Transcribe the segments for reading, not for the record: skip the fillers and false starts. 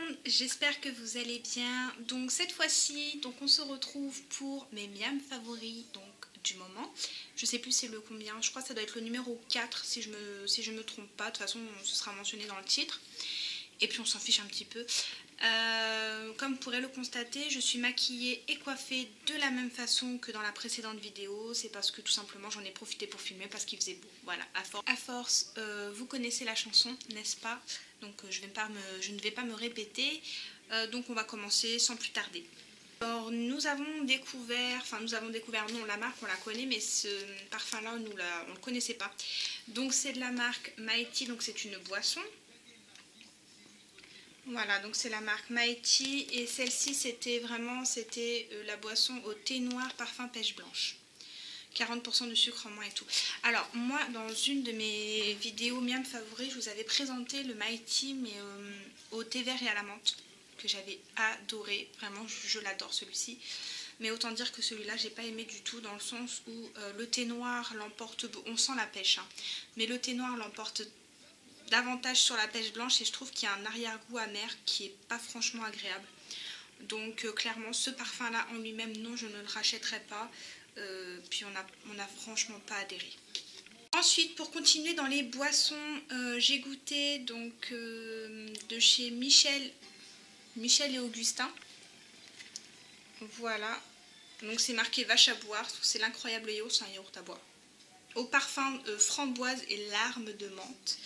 monde, j'espère que vous allez bien. Donc cette fois-ci, on se retrouve pour mes miams favoris du moment. Je sais plus c'est le combien, je crois que ça doit être le numéro 4 si je me trompe pas. De toute façon, ce sera mentionné dans le titre. Et puis on s'en fiche un petit peu. Comme vous pourrez le constater, je suis maquillée et coiffée de la même façon que dans la précédente vidéo. C'est parce que tout simplement j'en ai profité pour filmer parce qu'il faisait beau. Voilà, à force vous connaissez la chanson, n'est-ce pas? Donc je ne vais pas me répéter. Donc on va commencer sans plus tarder. Alors nous avons découvert, non, la marque on la connaît, mais ce parfum là on ne le connaissait pas. Donc c'est de la marque Mighty, donc c'est une boisson. Voilà, donc c'est la marque Mighty et celle-ci c'était la boisson au thé noir parfum pêche blanche. 40% de sucre en moins et tout. Alors moi dans une de mes vidéos miam favoris, je vous avais présenté le Mighty mais au thé vert et à la menthe que j'avais adoré. Vraiment je l'adore celui-ci. Mais autant dire que celui-là j'ai pas aimé du tout dans le sens où le thé noir l'emporte, on sent la pêche hein, mais le thé noir l'emporte davantage sur la pêche blanche et je trouve qu'il y a un arrière-goût amer qui est pas franchement agréable. Donc clairement ce parfum là en lui-même non, je ne le rachèterai pas. Puis on n'a franchement pas adhéré. Ensuite pour continuer dans les boissons, j'ai goûté donc de chez Michel et Augustin. Voilà, donc c'est marqué vache à boire, c'est l'incroyable yaourt, c'est un yaourt à boire. Au parfum framboise et larmes de menthe.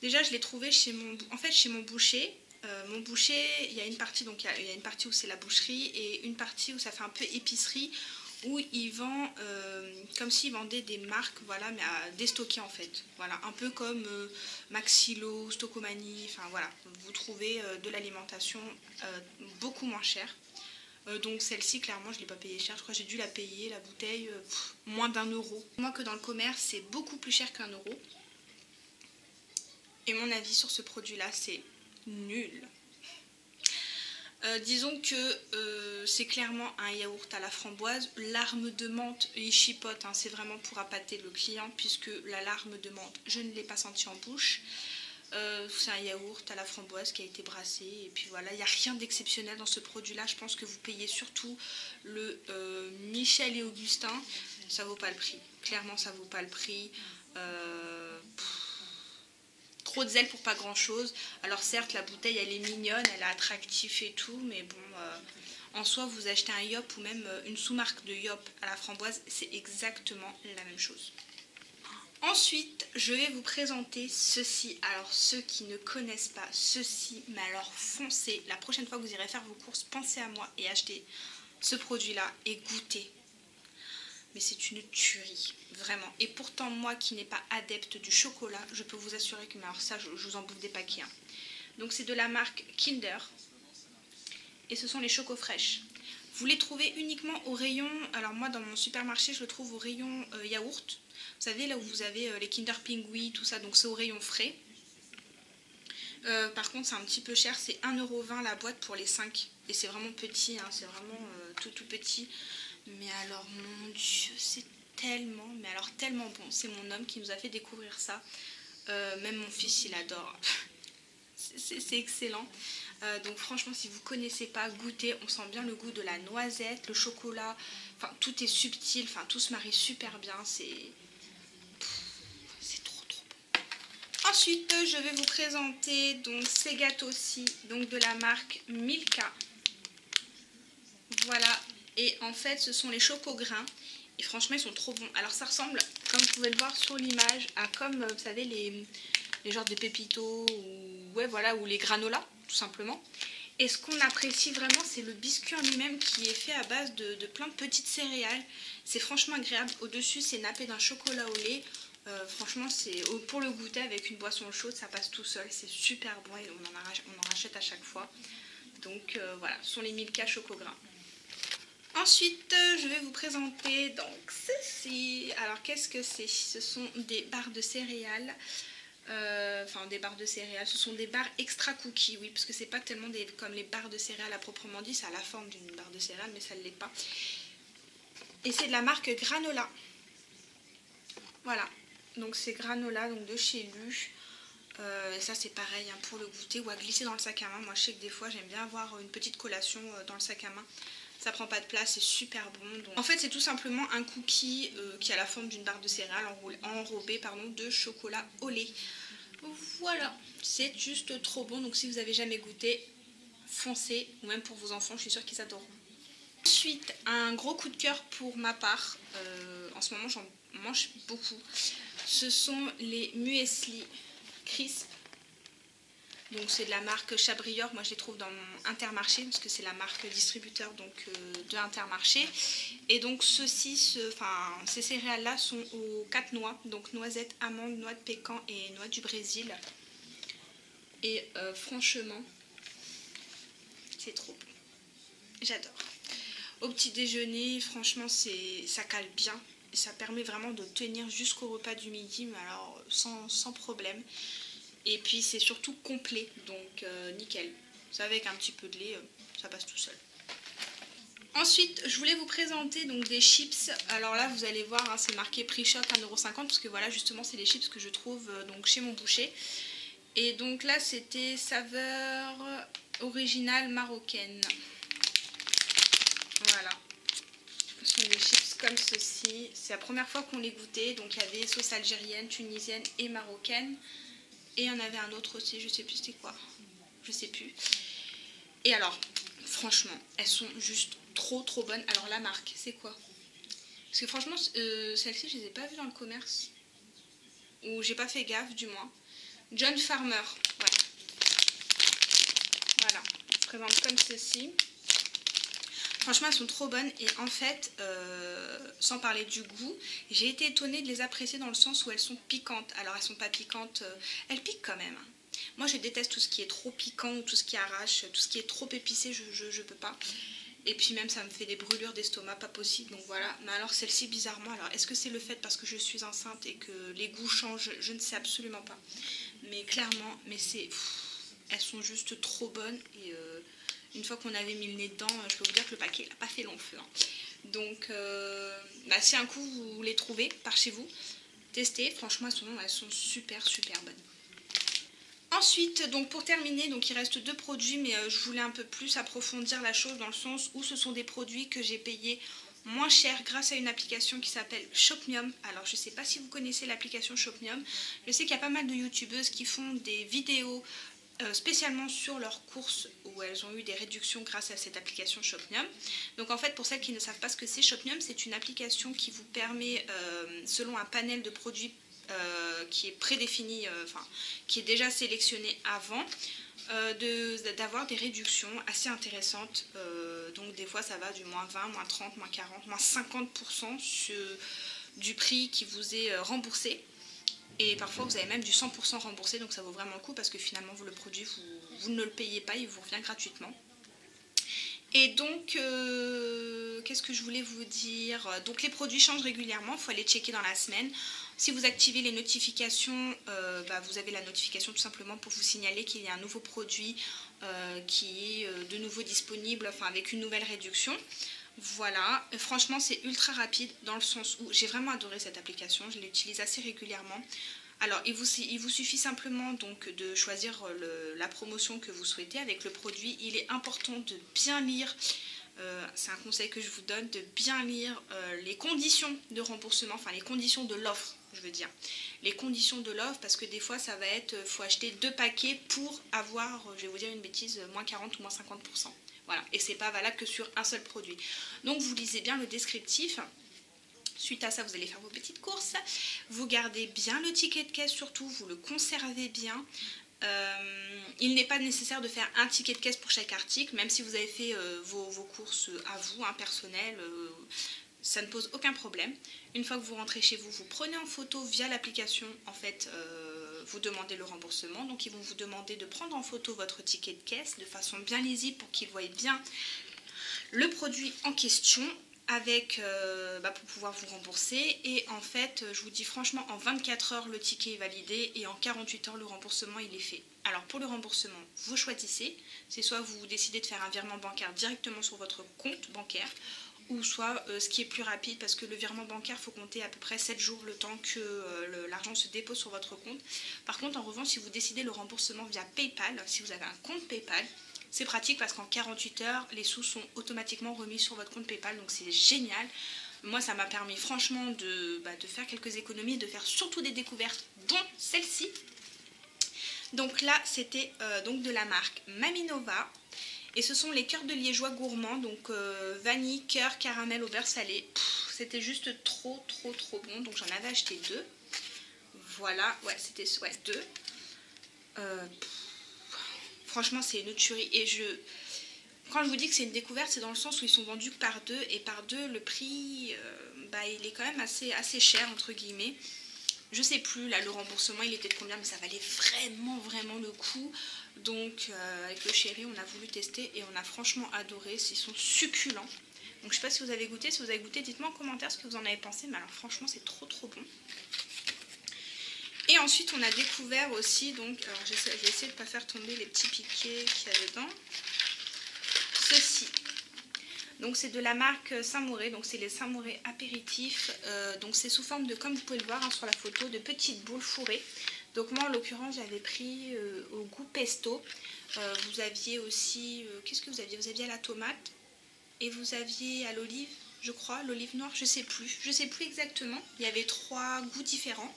Déjà je l'ai trouvé chez mon boucher. Mon boucher, il y a une partie, donc il y a une partie où c'est la boucherie et une partie où ça fait un peu épicerie, où il vend comme s'il vendait des marques, voilà, mais à déstocker en fait. Voilà, un peu comme Maxilo, Stocomanie, enfin voilà, vous trouvez de l'alimentation beaucoup moins chère. Donc celle-ci clairement je ne l'ai pas payée cher, je crois que j'ai dû la payer la bouteille moins d'1 euro. Moi que dans le commerce c'est beaucoup plus cher qu'1 euro. Et mon avis sur ce produit là c'est nul. Disons que c'est clairement un yaourt à la framboise. Larme de menthe, il chipote, hein, c'est vraiment pour appâter le client puisque la larme de menthe je ne l'ai pas sentie en bouche. C'est un yaourt à la framboise qui a été brassé et puis voilà, il n'y a rien d'exceptionnel dans ce produit là. Je pense que vous payez surtout le Michel et Augustin, ça vaut pas le prix, clairement ça vaut pas le prix. Trop de zèle pour pas grand chose. Alors certes la bouteille elle est mignonne, elle est attractive et tout, mais bon en soi vous achetez un Yop ou même une sous-marque de Yop à la framboise, c'est exactement la même chose. Ensuite, je vais vous présenter ceci. Alors, ceux qui ne connaissent pas ceci, mais alors foncez. La prochaine fois que vous irez faire vos courses, pensez à moi et achetez ce produit-là et goûtez. Mais c'est une tuerie, vraiment. Et pourtant, moi qui n'ai pas adepte du chocolat, je peux vous assurer que, mais alors ça, je vous en bouffe des paquets. Hein. Donc, c'est de la marque Kinder. Et ce sont les chocos fraîches. Vous les trouvez uniquement au rayon, alors moi dans mon supermarché je le trouve au rayon yaourt. Vous savez là où vous avez les Kinder Pingui, tout ça, donc c'est au rayon frais. Par contre c'est un petit peu cher, c'est 1,20 € la boîte pour les 5. Et c'est vraiment petit, hein, c'est vraiment tout petit. Mais alors mon Dieu, c'est tellement, mais alors tellement bon. C'est mon homme qui nous a fait découvrir ça. Même mon fils il adore. C'est excellent. Donc franchement si vous ne connaissez pas, goûtez, on sent bien le goût de la noisette, le chocolat, enfin tout est subtil, enfin tout se marie super bien, c'est trop bon. Ensuite je vais vous présenter donc ces gâteaux-ci, donc de la marque Milka. Voilà, et en fait ce sont les chocos-grains et franchement ils sont trop bons. Alors ça ressemble, comme vous pouvez le voir sur l'image, à comme vous savez les genres de pépitos ou, ouais, voilà, ou les granolas tout simplement. Et ce qu'on apprécie vraiment c'est le biscuit en lui-même qui est fait à base de plein de petites céréales. C'est franchement agréable. Au dessus c'est nappé d'un chocolat au lait. Franchement c'est pour le goûter avec une boisson chaude, ça passe tout seul, c'est super bon et on en rachète à chaque fois. Donc voilà, ce sont les Milka chocos-grains. Ensuite, je vais vous présenter donc ceci. Alors qu'est-ce que c'est? Ce sont des barres de céréales. Enfin des barres de céréales, ce sont des barres extra cookies, oui, parce que c'est pas tellement comme les barres de céréales à proprement dit, ça a la forme d'une barre de céréales, mais ça ne l'est pas. Et c'est de la marque Granola. Voilà, donc c'est Granola, donc de chez Lu. Ça c'est pareil hein, pour le goûter ou à glisser dans le sac à main. Moi je sais que des fois j'aime bien avoir une petite collation dans le sac à main. Ça prend pas de place, c'est super bon. Donc... En fait c'est tout simplement un cookie qui a la forme d'une barre de céréales enrobée de chocolat au lait. Voilà, c'est juste trop bon. Donc si vous avez jamais goûté, foncez. Ou même pour vos enfants, je suis sûre qu'ils adoreront. Ensuite, un gros coup de cœur pour ma part. En ce moment j'en mange beaucoup. Ce sont les muesli crisp. Donc c'est de la marque Chabrior. Moi je les trouve dans mon Intermarché parce que c'est la marque distributeur donc de Intermarché. Et donc ces céréales là sont aux 4 noix. Donc noisettes, amandes, noix de pécan et noix du Brésil. Et franchement c'est trop bon. J'adore. Au petit déjeuner franchement ça cale bien. Et ça permet vraiment de tenir jusqu'au repas du midi, mais alors sans problème. Et puis c'est surtout complet, donc nickel. Ça avec un petit peu de lait, ça passe tout seul. Ensuite, je voulais vous présenter donc des chips. Alors là, vous allez voir, hein, c'est marqué prix choc 1,50 €, parce que voilà, justement, c'est les chips que je trouve donc chez mon boucher. Et donc là, c'était saveur originale marocaine. Voilà. Ce sont des chips comme ceci. C'est la première fois qu'on les goûtait. Donc il y avait sauce algérienne, tunisienne et marocaine. Et il y en avait un autre aussi, je sais plus c'était quoi. Je sais plus. Et alors, franchement, elles sont juste trop bonnes. Alors la marque, c'est quoi? Parce que franchement, celles-ci, je les ai pas vues dans le commerce. Ou j'ai pas fait gaffe, du moins. John Farmer, ouais. Voilà, je présente comme ceci. Franchement, elles sont trop bonnes et en fait, sans parler du goût, j'ai été étonnée de les apprécier dans le sens où elles sont piquantes. Alors, elles sont pas piquantes, elles piquent quand même. Moi, je déteste tout ce qui est trop piquant ou tout ce qui arrache, tout ce qui est trop épicé, je peux pas. Et puis même, ça me fait des brûlures d'estomac, pas possible, donc voilà. Mais alors, celle-ci, bizarrement, alors est-ce que c'est le fait parce que je suis enceinte et que les goûts changent? Je ne sais absolument pas. Mais clairement, elles sont juste trop bonnes et... Une fois qu'on avait mis le nez dedans, je peux vous dire que le paquet n'a pas fait long feu. Hein. Donc, si un coup vous les trouvez par chez vous, testez. Franchement, elles sont super bonnes. Ensuite, donc pour terminer, donc il reste 2 produits, mais je voulais un peu plus approfondir la chose dans le sens où ce sont des produits que j'ai payés moins cher grâce à une application qui s'appelle Shopmium. Alors, je ne sais pas si vous connaissez l'application Shopmium. Je sais qu'il y a pas mal de youtubeuses qui font des vidéos spécialement sur leurs courses où elles ont eu des réductions grâce à cette application Shopmium. Donc en fait, pour celles qui ne savent pas ce que c'est, Shopmium, c'est une application qui vous permet, selon un panel de produits qui est prédéfini, qui est déjà sélectionné avant, d'avoir des réductions assez intéressantes. Donc des fois ça va du moins 20, moins 30, moins 40, moins 50% du prix qui vous est remboursé. Et parfois vous avez même du 100% remboursé, donc ça vaut vraiment le coup parce que finalement le produit vous ne le payez pas, il vous revient gratuitement. Et donc qu'est-ce que je voulais vous dire? Donc les produits changent régulièrement, il faut aller checker dans la semaine. Si vous activez les notifications, vous avez la notification tout simplement pour vous signaler qu'il y a un nouveau produit qui est de nouveau disponible, avec une nouvelle réduction. Voilà, franchement c'est ultra rapide dans le sens où j'ai vraiment adoré cette application, je l'utilise assez régulièrement. Alors il vous suffit simplement donc de choisir la promotion que vous souhaitez avec le produit. Il est important de bien lire, c'est un conseil que je vous donne, de bien lire les conditions de remboursement, les conditions de l'offre, je veux dire. Les conditions de l'offre, parce que des fois ça va être, faut acheter 2 paquets pour avoir, je vais vous dire une bêtise, moins 40 ou moins 50%. Voilà, et c'est pas valable que sur un seul produit. Donc vous lisez bien le descriptif. Suite à ça, vous allez faire vos petites courses. Vous gardez bien le ticket de caisse, surtout, vous le conservez bien. Il n'est pas nécessaire de faire un ticket de caisse pour chaque article, même si vous avez fait vos courses à vous, personnelles, ça ne pose aucun problème. Une fois que vous rentrez chez vous, vous prenez en photo via l'application, vous demandez le remboursement. Donc ils vont vous demander de prendre en photo votre ticket de caisse de façon bien lisible pour qu'ils voient bien le produit en question pour pouvoir vous rembourser. Et en fait, je vous dis franchement, en 24 heures le ticket est validé et en 48 heures le remboursement il est fait. Alors pour le remboursement, vous choisissez, c'est soit vous décidez de faire un virement bancaire directement sur votre compte bancaire, ou soit ce qui est plus rapide, parce que le virement bancaire, il faut compter à peu près 7 jours le temps que l'argent se dépose sur votre compte. Par contre, en revanche, si vous décidez le remboursement via PayPal, si vous avez un compte PayPal, c'est pratique parce qu'en 48 heures, les sous sont automatiquement remis sur votre compte PayPal, donc c'est génial. Moi, ça m'a permis franchement de faire quelques économies, de faire surtout des découvertes, dont celle-ci. Donc là, c'était donc de la marque Maminova. Et ce sont les cœurs de liégeois gourmands, donc vanille, cœur, caramel au beurre salé. C'était juste trop bon, donc j'en avais acheté 2. Voilà, ouais, c'était 2. Franchement, c'est une tuerie. Et quand je vous dis que c'est une découverte, c'est dans le sens où ils sont vendus par 2. Et par 2, le prix, il est quand même assez cher, entre guillemets. Je sais plus, là, le remboursement, il était de combien, mais ça valait vraiment le coup. Donc, avec le chéri, on a voulu tester et on a franchement adoré. Ils sont succulents. Donc, je sais pas si vous avez goûté. Si vous avez goûté, dites-moi en commentaire ce que vous en avez pensé. Mais alors, franchement, c'est trop bon. Et ensuite, on a découvert aussi, donc, alors je vais essayer de ne pas faire tomber les petits piquets qu'il y a dedans. Ceci. Donc c'est de la marque Saint-Moré, donc c'est les Saint-Moré apéritifs. Donc c'est sous forme de, comme vous pouvez le voir sur la photo, de petites boules fourrées. Donc moi en l'occurrence j'avais pris au goût pesto. Vous aviez aussi, qu'est-ce que vous aviez? Vous aviez à la tomate et vous aviez à l'olive, je crois, l'olive noire, je sais plus exactement. Il y avait 3 goûts différents.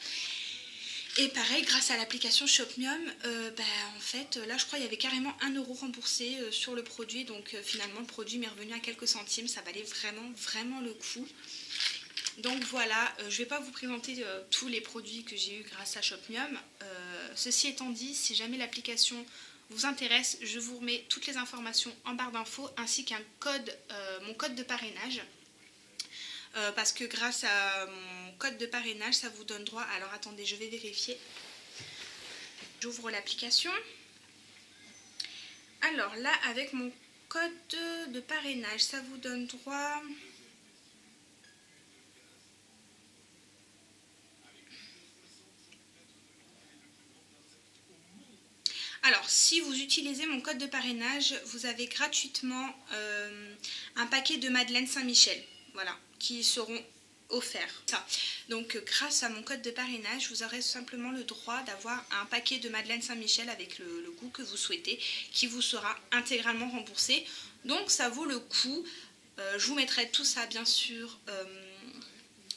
Et pareil, grâce à l'application Shopmium, en fait, là je crois qu'il y avait carrément 1 € remboursé sur le produit. Donc finalement le produit m'est revenu à quelques centimes, ça valait vraiment le coup. Donc voilà, je ne vais pas vous présenter tous les produits que j'ai eu grâce à Shopmium. Ceci étant dit, si jamais l'application vous intéresse, je vous remets toutes les informations en barre d'infos ainsi qu'un code, mon code de parrainage. Parce que grâce à mon code de parrainage, ça vous donne droit... Alors attendez, je vais vérifier. J'ouvre l'application. Alors là, avec mon code de parrainage, ça vous donne droit... Alors, si vous utilisez mon code de parrainage, vous avez gratuitement un paquet de Madeleine Saint-Michel. Voilà, qui seront offerts. Donc grâce à mon code de parrainage, vous aurez simplement le droit d'avoir un paquet de Madeleine Saint-Michel avec le goût que vous souhaitez, qui vous sera intégralement remboursé. Donc ça vaut le coup. Je vous mettrai tout ça bien sûr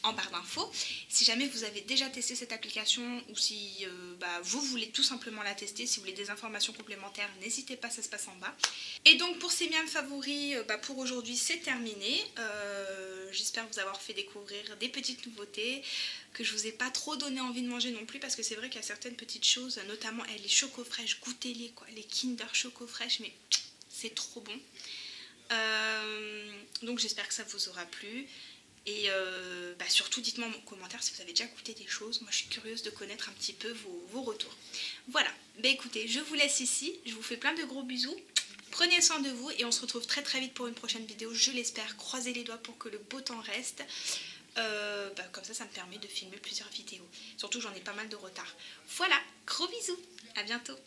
en barre d'infos. Si jamais vous avez déjà testé cette application ou si vous voulez tout simplement la tester, si vous voulez des informations complémentaires, n'hésitez pas, ça se passe en bas. Et donc pour ces miams favoris, pour aujourd'hui c'est terminé. J'espère vous avoir fait découvrir des petites nouveautés que je vous ai pas trop donné envie de manger non plus, parce que c'est vrai qu'il y a certaines petites choses, notamment les chocos fraîches, goûtez-les quoi, les Kinder Choco fraîches, mais c'est trop bon. Donc j'espère que ça vous aura plu. Et surtout dites-moi en commentaire si vous avez déjà goûté des choses. Moi je suis curieuse de connaître un petit peu vos retours. Voilà, écoutez, je vous laisse ici. Je vous fais plein de gros bisous. Prenez soin de vous et on se retrouve très vite pour une prochaine vidéo. Je l'espère, croisez les doigts pour que le beau temps reste. Comme ça me permet de filmer plusieurs vidéos. Surtout j'en ai pas mal de retard. Voilà, gros bisous, à bientôt.